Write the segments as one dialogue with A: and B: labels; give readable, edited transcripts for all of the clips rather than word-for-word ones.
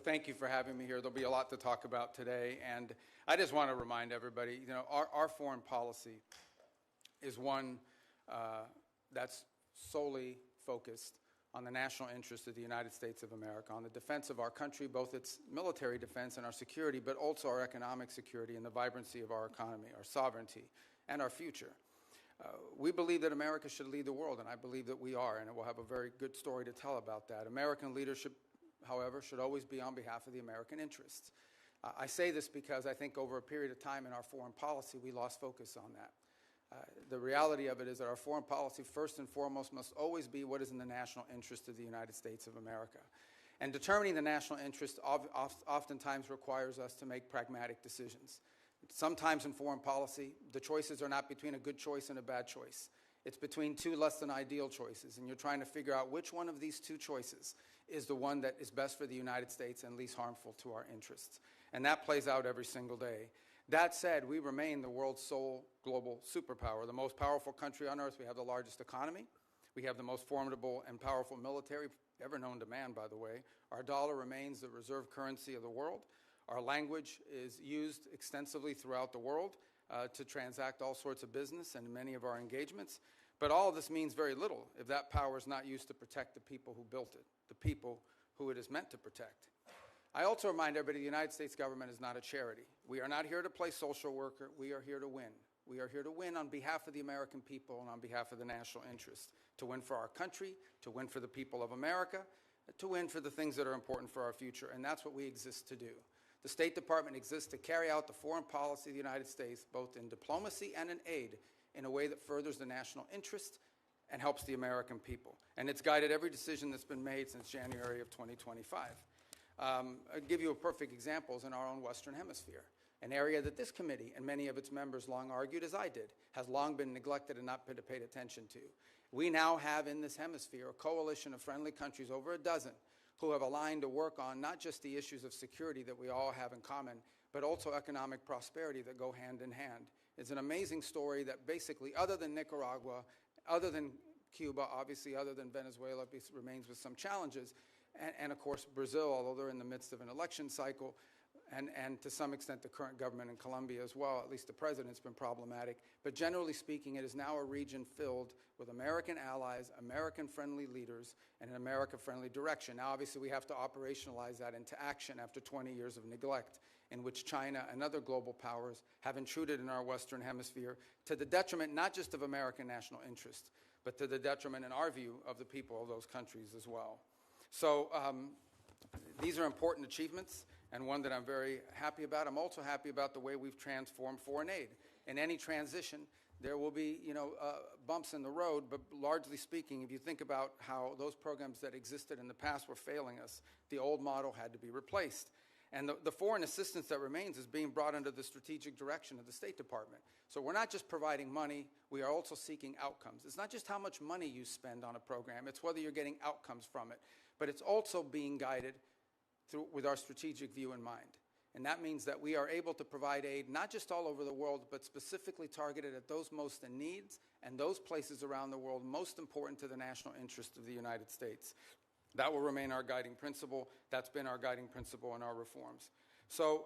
A: thank you for having me here. There'll be a lot to talk about today, and I just want to remind everybody, our foreign policy is one that's solely focused on the national interest of the United States of America, on the defense of our country, both its military defense and our security, but also our economic security and the vibrancy of our economy, our sovereignty, and our future. We believe that America should lead the world, and I believe that we are, and we'll have a very good story to tell about that. American leadership, however, should always be on behalf of the American interests. I say this because I think over a period of time in our foreign policy, we lost focus on that. The reality of it is that our foreign policy, first and foremost, must always be what is in the national interest of the United States of America. And determining the national interest oftentimes requires us to make pragmatic decisions. Sometimes in foreign policy, the choices are not between a good choice and a bad choice. It's between two less than ideal choices, and you're trying to figure out which one of these two choices is the one that is best for the United States and least harmful to our interests. And that plays out every single day. That said, we remain the world's sole global superpower, the most powerful country on earth. We have the largest economy. We have the most formidable and powerful military ever known to man, by the way. Our dollar remains the reserve currency of the world. Our language is used extensively throughout the world to transact all sorts of business and many of our engagements. But all of this means very little if that power is not used to protect the people who built it, the people who it is meant to protect. I also remind everybody the United States government is not a charity. We are not here to play social worker. We are here to win. We are here to win on behalf of the American people and on behalf of the national interest, to win for our country, to win for the people of America, to win for the things that are important for our future, and that's what we exist to do. The State Department exists to carry out the foreign policy of the United States, both in diplomacy and in aid, in a way that furthers the national interest and helps the American people. And it's guided every decision that's been made since January of 2025. I'll give you a perfect example in our own Western Hemisphere, an area that this committee and many of its members long argued, as I did, has long been neglected and not been paid attention to. We now have in this hemisphere a coalition of friendly countries, over a dozen, who have aligned to work on not just the issues of security that we all have in common, but also economic prosperity that go hand in hand. It's an amazing story that basically, other than Nicaragua, other than Cuba, obviously other than Venezuela, remains with some challenges, and of course Brazil, although they're in the midst of an election cycle, and to some extent the current government in Colombia as well, at least the president's been problematic. But generally speaking, it is now a region filled with American allies, American-friendly leaders, and an America-friendly direction. Now, obviously, we have to operationalize that into action after 20 years of neglect, in which China and other global powers have intruded in our Western Hemisphere to the detriment not just of American national interest, but to the detriment, in our view, of the people of those countries as well. So these are important achievements, and one that I'm very happy about. I'm also happy about the way we've transformed foreign aid. In any transition, there will be, bumps in the road, but largely speaking, if you think about how those programs that existed in the past were failing us, the old model had to be replaced. And the foreign assistance that remains is being brought under the strategic direction of the State Department. So we're not just providing money, we are also seeking outcomes. It's not just how much money you spend on a program, it's whether you're getting outcomes from it. But it's also being guided with our strategic view in mind. And that means that we are able to provide aid not just all over the world, but specifically targeted at those most in need and those places around the world most important to the national interest of the United States. That will remain our guiding principle. That's been our guiding principle in our reforms. So,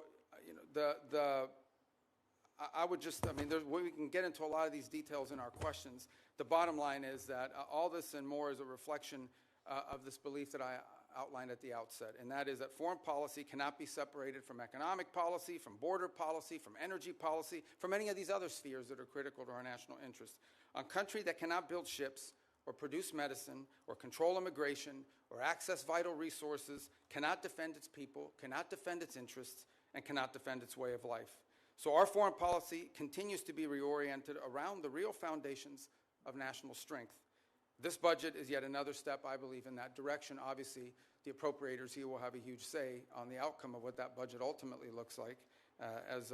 A: we can get into a lot of these details in our questions. The bottom line is that all this and more is a reflection of this belief that I outlined at the outset, and that is that foreign policy cannot be separated from economic policy, from border policy, from energy policy, from any of these other spheres that are critical to our national interest. A country that cannot build ships or produce medicine or control immigration or access vital resources cannot defend its people, cannot defend its interests, and cannot defend its way of life. So our foreign policy continues to be reoriented around the real foundations of national strength. This budget is yet another step, I believe, in that direction. Obviously, the appropriators here will have a huge say on the outcome of what that budget ultimately looks like, as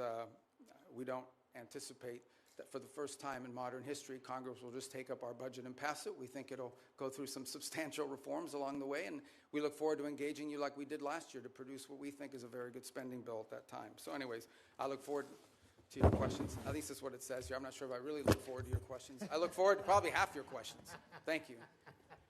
A: we don't anticipate that for the first time in modern history, Congress will just take up our budget and pass it. We think it'll go through some substantial reforms along the way, and we look forward to engaging you like we did last year to produce what we think is a very good spending bill at that time. So anyways, I look forward to your questions. At least that's what it says here. I'm not sure if I really look forward to your questions. I look forward to probably half your questions. Thank you.